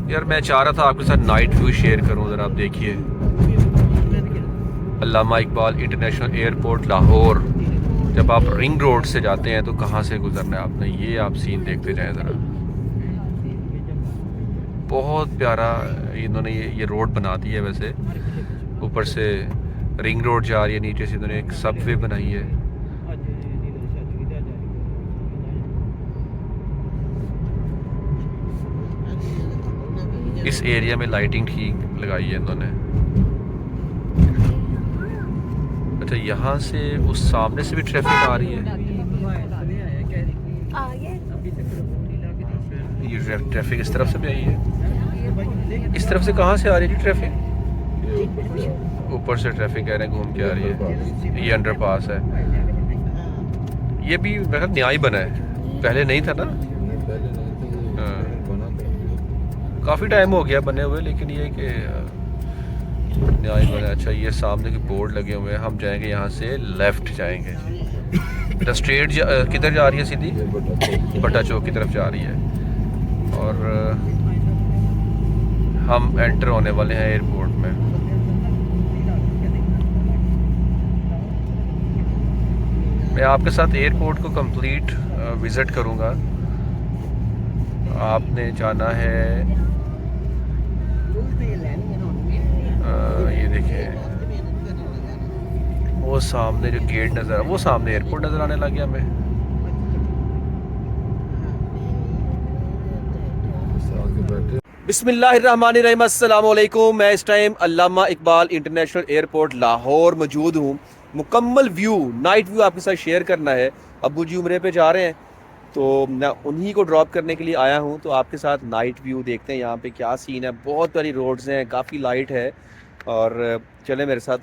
यार मैं चाह रहा था आपके साथ नाइट व्यू शेयर करूं, ज़रा आप देखिए अल्लामा इकबाल इंटरनेशनल एयरपोर्ट लाहौर। जब आप रिंग रोड से जाते हैं तो कहाँ से गुजरना है आपने, ये आप सीन देखते जाएं ज़रा। बहुत प्यारा इन्होंने ये रोड बना दी है। वैसे ऊपर से रिंग रोड जा रही है, नीचे से इन्होंने एक सबवे बनाई है। इस एरिया में लाइटिंग ठीक लगाई है इन्होंने। अच्छा, यहाँ से उस सामने से भी ट्रैफिक आ रही है। ये ट्रैफिक इस तरफ से भी आई है। इस तरफ से कहाँ से आ रही है ट्रैफिक? ऊपर से ट्रैफिक कह रहे हैं घूम के आ रही है। ये अंडरपास है। ये भी मतलब न्याय बना है, पहले नहीं था ना। काफ़ी टाइम हो गया बने हुए, लेकिन ये कि न्याय बना। अच्छा, ये सामने के बोर्ड लगे हुए हैं। हम जाएंगे यहाँ से, लेफ़्ट जाएंगे। द स्ट्रेट किधर जा रही है? सीधी बट्टा चौक की तरफ जा रही है। और हम एंटर होने वाले हैं एयरपोर्ट में। मैं आपके साथ एयरपोर्ट को कंप्लीट विज़िट करूँगा। आपने जाना है, ये देखें वो सामने जो गेट नज़र, वो सामने एयरपोर्ट नज़र आने लग गया हमें। बिस्मिल्लाहिर्रहमानिर्रहीम, अस्सलाम वालेकुम। मैं इस टाइम अल्लामा इकबाल इंटरनेशनल एयरपोर्ट लाहौर मौजूद हूँ। मुकम्मल व्यू, नाइट व्यू आपके साथ शेयर करना है। अब्बू जी उम्रे पे जा रहे हैं तो मैं उन्हीं को ड्रॉप करने के लिए आया हूँ। तो आपके साथ नाइट व्यू देखते हैं यहाँ पे क्या सीन है। बहुत सारी रोड्स हैं, काफ़ी लाइट है। और चले मेरे साथ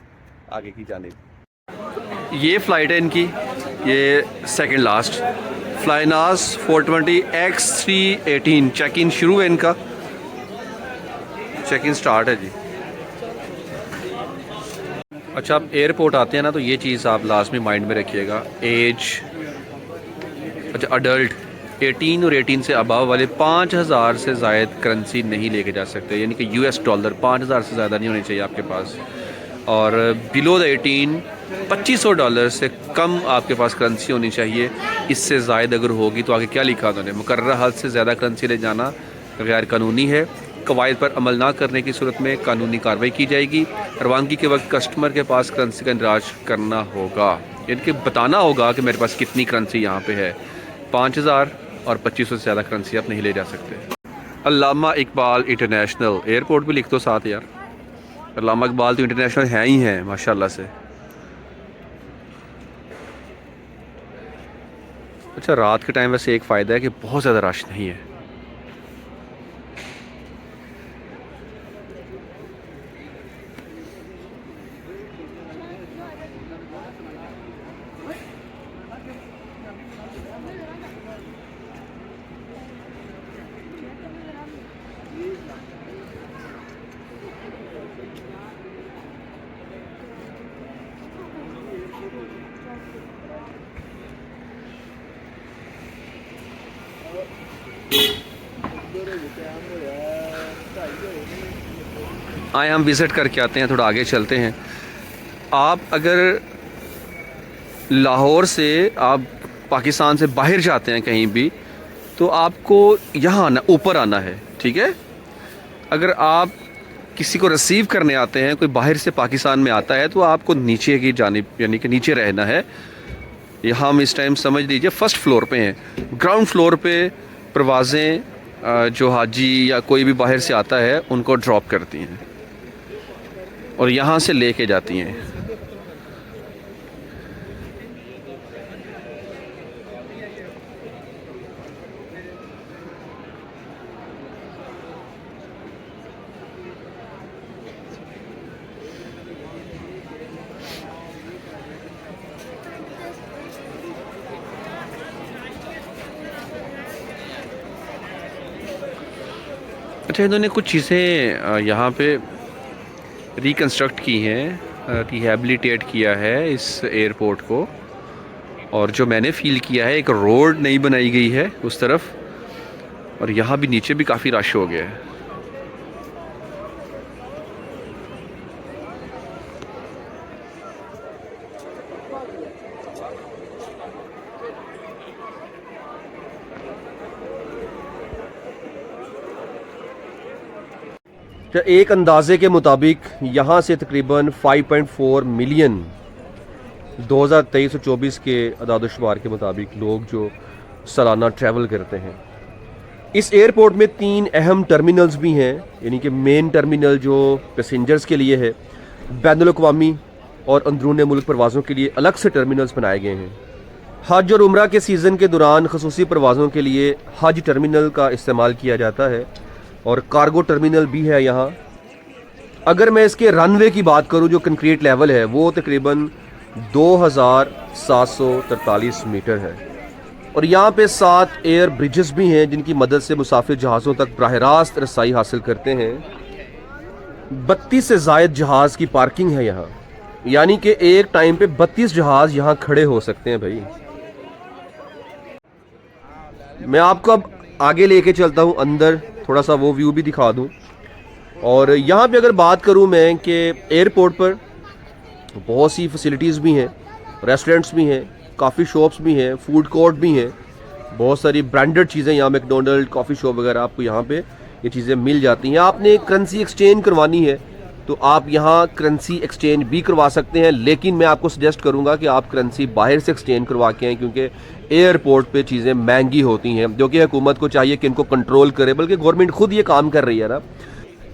आगे की जानिब। ये फ़्लाइट है इनकी, ये second last Flynas 420 X318। Check in शुरू है इनका, चेक इन स्टार्ट है जी। अच्छा, आप एयरपोर्ट आते हैं ना तो ये चीज़ आप लास्ट में माइंड में रखिएगा। एज, अच्छा अडल्ट 18 और 18 से अबव वाले 5000 से ज़ायद करेंसी नहीं लेके जा सकते, यानी कि US डॉलर 5000 से ज़्यादा नहीं होनी चाहिए आपके पास। और बिलो द 18 $2500 से कम आपके पास करेंसी होनी चाहिए। इससे ज़ायद अगर होगी तो आगे क्या लिखा उन्होंने, मुकर्रर हद से ज़्यादा करेंसी ले जाना गैर कानूनी है। कवायद पर अमल ना करने की सूरत में कानूनी कार्रवाई की जाएगी। रवानगी के वक्त कस्टमर के पास करेंसी का इंदराज करना होगा, यानी कि बताना होगा कि मेरे पास कितनी करेंसी यहाँ पे है। 5000 और 2500 से ज़्यादा करेंसी आप नहीं ले जा सकते। अल्लामा इकबाल इंटरनेशनल एयरपोर्ट भी लिख दो साथ यार। अल्लामा इकबाल तो इंटरनेशनल हैं ही हैं माशाल्लाह से। अच्छा, रात के टाइम वैसे एक फ़ायदा है कि बहुत ज़्यादा रश नहीं है। आए हम विज़िट करके आते हैं, थोड़ा आगे चलते हैं। आप अगर लाहौर से आप पाकिस्तान से बाहर जाते हैं कहीं भी तो आपको यहाँ आना, ऊपर आना है, ठीक है। अगर आप किसी को रिसीव करने आते हैं, कोई बाहर से पाकिस्तान में आता है, तो आपको नीचे की जानिब यानी कि नीचे रहना है। यहाँ हम इस टाइम समझ लीजिए फर्स्ट फ्लोर पे हैं। ग्राउंड फ्लोर पे परवाज़ें जो हाजी या कोई भी बाहर से आता है उनको ड्रॉप करती हैं और यहाँ से लेके जाती हैं। अच्छा, इन्होंने कुछ चीज़ें यहाँ पे रिकन्स्ट्रक्ट की हैं, रिहेबिलिटेट किया है इस एयरपोर्ट को। और जो मैंने फ़ील किया है, एक रोड नई बनाई गई है उस तरफ, और यहाँ भी नीचे भी काफ़ी रश हो गया है। तो एक अंदाजे के मुताबिक यहाँ से तकरीबन 5.4 मिलियन 2023-24 के अदाद-ओ-शुमार के मुताबिक लोग जो सालाना ट्रैवल करते हैं। इस एयरपोर्ट में 3 अहम टर्मिनल्स भी हैं, यानी कि मेन टर्मिनल जो पैसेंजर्स के लिए है, बैनुल-अक़वामी और अंदरून मुल्क परवाज़ों के लिए अलग से टर्मिनल्स बनाए गए हैं। हज और उम्रा के सीज़न के दौरान खसूसी परवाज़ों के लिए हज टर्मिनल का इस्तेमाल किया जाता है और कार्गो टर्मिनल भी है यहाँ। अगर मैं इसके रनवे की बात करूँ, जो कंक्रीट लेवल है वो तकरीबन 2743 मीटर है और यहाँ पे 7 एयर ब्रिजेस भी हैं जिनकी मदद से मुसाफिर जहाज़ों तक बराह रास्त रसाई हासिल करते हैं। 32 से ज़ायद जहाज़ की पार्किंग है यहाँ, यानी कि एक टाइम पे 32 जहाज़ यहाँ खड़े हो सकते हैं भाई। मैं आपको अब आगे लेके चलता हूँ अंदर, थोड़ा सा वो व्यू भी दिखा दूँ। और यहाँ पे अगर बात करूँ मैं कि एयरपोर्ट पर बहुत सी फैसिलिटीज़ भी हैं, रेस्टोरेंट्स भी हैं, काफ़ी शॉप्स भी हैं, फूड कोर्ट भी हैं, बहुत सारी ब्रांडेड चीज़ें यहाँ मैकडोनल्ड, कॉफ़ी शॉप वगैरह आपको यहाँ पे ये चीज़ें मिल जाती हैं। आपने करेंसी एक्सचेंज करवानी है तो आप यहाँ करेंसी एक्सचेंज भी करवा सकते हैं, लेकिन मैं आपको सजेस्ट करूँगा कि आप करेंसी बाहर से एक्सचेंज करवा के आएँ, क्योंकि एयरपोर्ट पे चीज़ें महंगी होती हैं, जो कि हुकूमत को चाहिए कि इनको कंट्रोल करे, बल्कि गवर्नमेंट खुद ये काम कर रही है ना।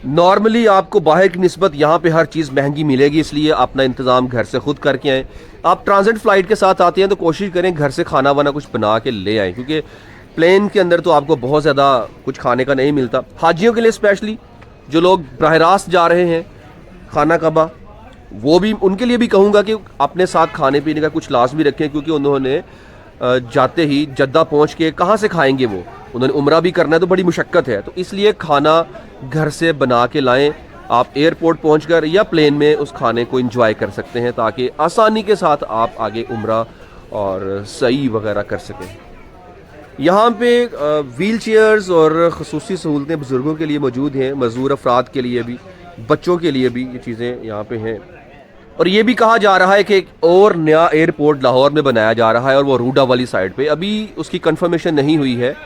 नॉर्मली आपको बाहर की निस्बत यहाँ पे हर चीज़ महंगी मिलेगी, इसलिए अपना इंतज़ाम घर से खुद करके आएँ। आप ट्रांजिट फ़्लाइट के साथ आते हैं तो कोशिश करें घर से खाना वाना कुछ बना के ले आएँ, क्योंकि प्लेन के अंदर तो आपको बहुत ज़्यादा कुछ खाने का नहीं मिलता। हाजियों के लिए स्पेशली, जो लोग बराह रास्त जा रहे हैं खाना कबा, वो भी उनके लिए भी कहूँगा कि अपने साथ खाने पीने का कुछ लाजमी रखें, क्योंकि उन्होंने जाते ही जद्दा पहुँच के कहाँ से खाएंगे, वो उन्होंने उम्रा भी करना है तो बड़ी मुशक्क़त है, तो इसलिए खाना घर से बना के लाएं। आप एयरपोर्ट पहुंचकर या प्लेन में उस खाने को एंजॉय कर सकते हैं, ताकि आसानी के साथ आप आगे उम्रा और सई वगैरह कर सकें। यहाँ पे व्हील चेयर्स और खसूसी सहूलतें बुज़ुर्गों के लिए मौजूद हैं, मज़दूर अफराद के लिए भी, बच्चों के लिए भी ये चीज़ें यहाँ पे हैं। और ये भी कहा जा रहा है कि एक और नया एयरपोर्ट लाहौर में बनाया जा रहा है, और वो रूडा वाली साइड पे। अभी उसकी कंफर्मेशन नहीं हुई है,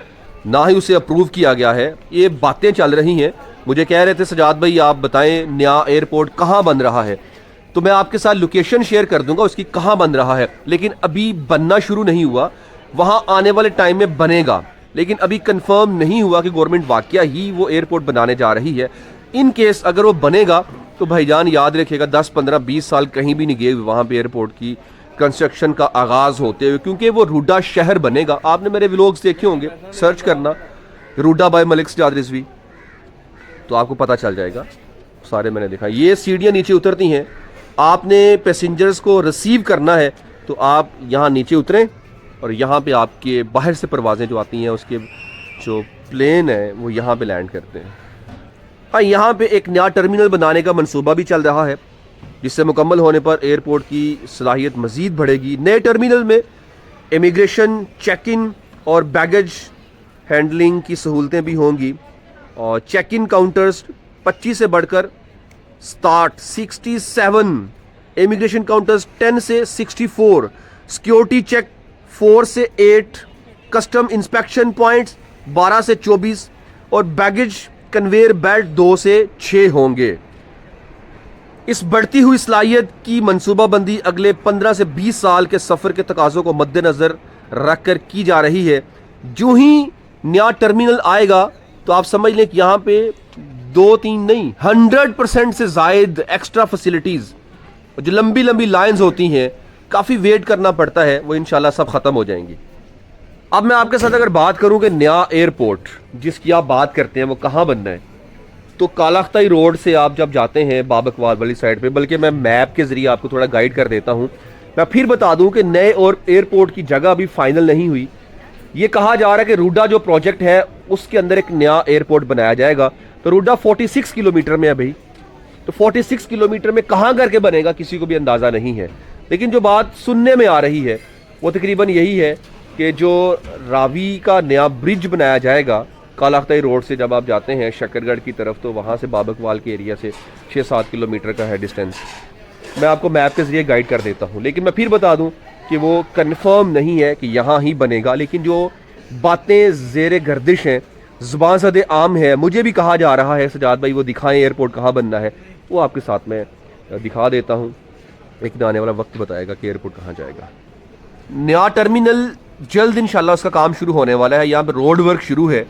ना ही उसे अप्रूव किया गया है, ये बातें चल रही हैं। मुझे कह रहे थे सजाद भाई आप बताएं नया एयरपोर्ट कहाँ बन रहा है, तो मैं आपके साथ लोकेशन शेयर कर दूंगा उसकी कहाँ बन रहा है, लेकिन अभी बनना शुरू नहीं हुआ। वहाँ आने वाले टाइम में बनेगा, लेकिन अभी कंफर्म नहीं हुआ कि गवर्नमेंट वाकया ही वो एयरपोर्ट बनाने जा रही है। इन केस अगर वो बनेगा तो भाईजान याद रखिएगा 10, 15, 20 साल कहीं भी नहीं गए वहाँ पे एयरपोर्ट की कंस्ट्रक्शन का आगाज़ होते हुए, क्योंकि वो रूडा शहर बनेगा। आपने मेरे व्लॉग्स देखे होंगे, सर्च करना रूडा बाय मलिक सजाद रिजवी तो आपको पता चल जाएगा, सारे मैंने देखा। ये सीढ़ियाँ नीचे उतरती हैं, आपने पैसेंजर्स को रिसीव करना है तो आप यहाँ नीचे उतरें और यहाँ पे आपके बाहर से परवाज़ें जो आती हैं उसके जो प्लेन है वो यहाँ पे लैंड करते हैं। हाँ, यहाँ पे एक नया टर्मिनल बनाने का मंसूबा भी चल रहा है, जिससे मुकम्मल होने पर एयरपोर्ट की सलाहियत मज़ीद बढ़ेगी। नए टर्मिनल में इमिग्रेशन, चेक इन और बैगेज हैंडलिंग की सहूलतें भी होंगी, और चेक इन काउंटर्स 25 से बढ़कर 67, इमिग्रेशन काउंटर्स 10 से 64, सिक्योरिटी चेक 4 से 8, कस्टम इंस्पेक्शन पॉइंट्स 12 से 24 और बैगेज कन्वेयर बेल्ट 2 से 6 होंगे। इस बढ़ती हुई सलाहियत की मंसूबाबंदी अगले 15 से 20 साल के सफ़र के तकाज़ों को मद्देनज़र रखकर की जा रही है। जो ही नया टर्मिनल आएगा तो आप समझ लें कि यहाँ पे 2-3 नहीं 100% से ज़ायद एक्स्ट्रा फैसिलिटीज़, जो लंबी लंबी लाइंस होती हैं, काफ़ी वेट करना पड़ता है, वो इंशाल्लाह सब ख़त्म हो जाएंगी। अब मैं आपके साथ अगर बात करूं कि नया एयरपोर्ट जिसकी आप बात करते हैं वो कहाँ बनना है, तो कालाख्ताई रोड से आप जब जाते हैं बाबकवाल वाली साइड पे, बल्कि मैं मैप के ज़रिए आपको थोड़ा गाइड कर देता हूँ। मैं फिर बता दूं कि नए और एयरपोर्ट की जगह अभी फाइनल नहीं हुई। ये कहा जा रहा है कि रूडा जो प्रोजेक्ट है उसके अंदर एक नया एयरपोर्ट बनाया जाएगा। तो रूडा 46 किलोमीटर में है भाई, तो 46 किलोमीटर में कहाँ करके बनेगा किसी को भी अंदाज़ा नहीं है। लेकिन जो बात सुनने में आ रही है वो तकरीबन यही है कि जो रावी का नया ब्रिज बनाया जाएगा कालाख्ताई रोड से जब आप जाते हैं शकरगढ़ की तरफ, तो वहाँ से बाबकवाल के एरिया से 6-7 किलोमीटर का है डिस्टेंस। मैं आपको मैप के ज़रिए गाइड कर देता हूँ, लेकिन मैं फिर बता दूँ कि वो कंफर्म नहीं है कि यहाँ ही बनेगा, लेकिन जो बातें ज़ेरे गर्दिश हैं ज़ुबान सद आम है, मुझे भी कहा जा रहा है सजाद भाई वो दिखाएं एयरपोर्ट कहाँ बनना है, वो आपके साथ मैं दिखा देता हूँ। एक दिन आने वाला वक्त बताएगा कि एयरपोर्ट कहाँ जाएगा। नया टर्मिनल जल्द इंशाल्लाह उसका काम शुरू होने वाला है। यहाँ पर रोड वर्क शुरू है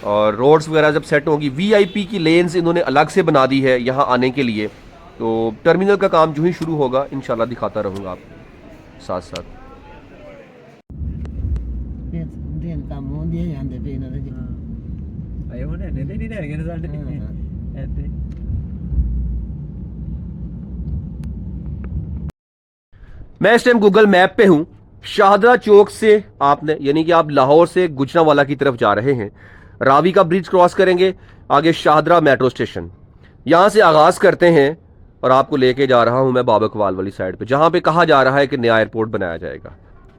और रोड्स वगैरह जब सेट होंगी, वीआईपी की लेन्स इन्होंने अलग से बना दी है यहाँ आने के लिए। तो टर्मिनल का काम जो ही शुरू होगा इंशाल्लाह दिखाता रहूँगा आपको साथ साथ। मैं इस टाइम गूगल मैप पे हूँ। शाहदरा चौक से आपने, यानी कि आप लाहौर से गुजरांवाला की तरफ जा रहे हैं, रावी का ब्रिज क्रॉस करेंगे, आगे शाहदरा मेट्रो स्टेशन, यहाँ से आगाज़ करते हैं और आपको लेके जा रहा हूँ मैं बाबकवाल वाली साइड पे, जहाँ पे कहा जा रहा है कि नया एयरपोर्ट बनाया जाएगा।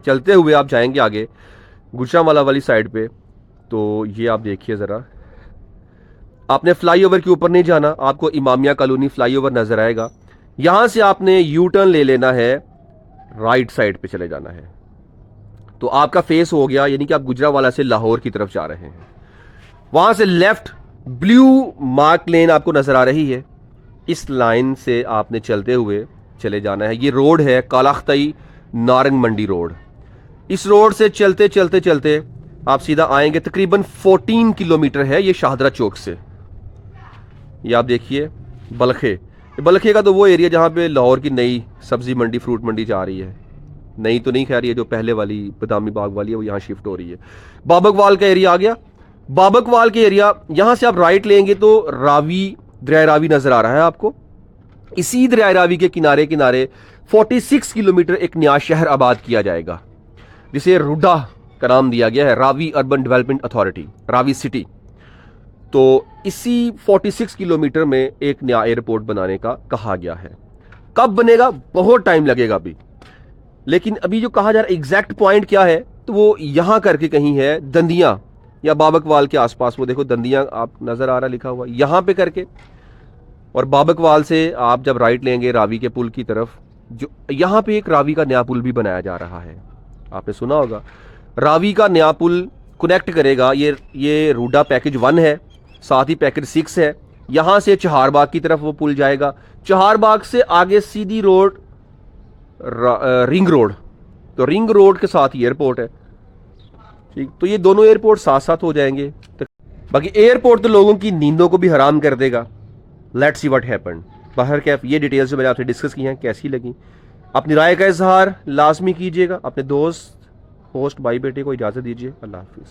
चलते हुए आप जाएंगे आगे गुजरांवाला वाली साइड पे। तो ये आप देखिए ज़रा, आपने फ्लाईओवर के ऊपर नहीं जाना, आपको इमामिया कॉलोनी फ्लाईओवर नज़र आएगा। यहाँ से आपने यू टर्न ले लेना है, राइट साइड पे चले जाना है। तो आपका फेस हो गया, यानी कि आप गुजरांवाला से लाहौर की तरफ जा रहे हैं। वहां से लेफ्ट ब्लू मार्क लेन आपको नजर आ रही है, इस लाइन से आपने चलते हुए चले जाना है। ये रोड है कालाख्तई नारंग मंडी रोड। इस रोड से चलते चलते चलते आप सीधा आएंगे, तकरीबन 14 किलोमीटर है ये शाहदरा चौक से। ये आप देखिए बलखे, बलखे का तो वो एरिया जहाँ पे लाहौर की नई सब्जी मंडी फ्रूट मंडी जा रही है। नई तो नहीं खैर, ये जो पहले वाली बदामी बाग वाली है वो यहाँ शिफ्ट हो रही है। बाबकवाल का एरिया आ गया। बाबकवाल के एरिया, यहाँ से आप राइट लेंगे तो रावी, दरिया रावी नजर आ रहा है आपको। इसी दरिया रावी के किनारे किनारे 46 किलोमीटर एक नया शहर आबाद किया जाएगा, जिसे रुडा का नाम दिया गया है, Ravi urban development authority, Ravi city. तो इसी 46 किलोमीटर में एक नया एयरपोर्ट बनाने का कहा गया है। कब बनेगा, बहुत टाइम लगेगा अभी, लेकिन अभी जो कहा जा रहा है एग्जैक्ट पॉइंट क्या है, तो वो यहां करके कहीं है, दंदिया या बाबकवाल के आसपास। वो देखो दंदिया आप नजर आ रहा लिखा हुआ, यहां पे करके। और बाबकवाल से आप जब राइट लेंगे रावी के पुल की तरफ, जो यहां पे एक रावी का नया पुल भी बनाया जा रहा है, आपने सुना होगा। रावी का नया पुल कनेक्ट करेगा, ये रूडा पैकेज 1 है, साथ ही पैकेज 6 है। यहां से चहारबाग की तरफ वो पुल जाएगा, चहारबाग से आगे सीधी रोड रिंग रोड, तो रिंग रोड के साथ ही एयरपोर्ट है। ठीक, तो ये दोनों एयरपोर्ट साथ साथ हो जाएंगे। तो बाकी एयरपोर्ट तो लोगों की नींदों को भी हराम कर देगा। Let's see what happened. बाहर कैफ ये डिटेल्स जो मैंने आपसे डिस्कस की हैं कैसी लगी, अपनी राय का इजहार लाजमी कीजिएगा। अपने दोस्त होस्ट भाई बेटे को इजाज़त दीजिए। अल्लाह हाफिज़।